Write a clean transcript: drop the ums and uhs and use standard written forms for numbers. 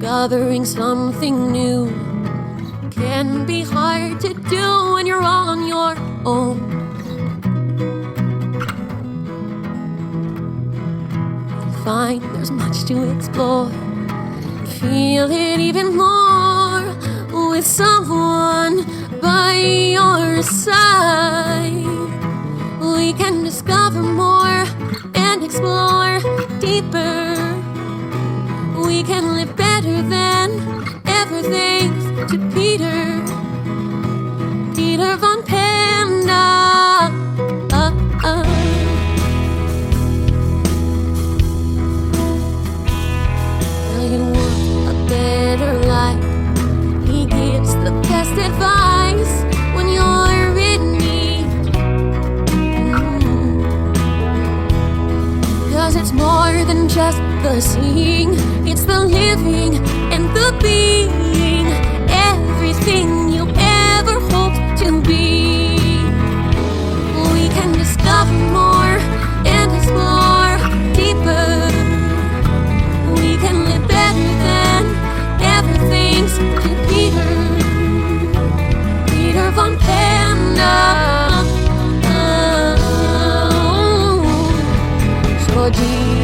Discovering something new can be hard to do when you're all on your own. Find there's much to explore. Feel it even more with someone by your side. We can discover more and explore deeper. We can live better than ever thanks to Peter von Panda. Now you want a better life. He gives the best advice when you're in need. 'Cause it's more than just the seeing, it's the living and the being, everything you ever hoped to be. We can discover more and explore deeper. We can live better than ever thanks to Peter von Panda. So deep.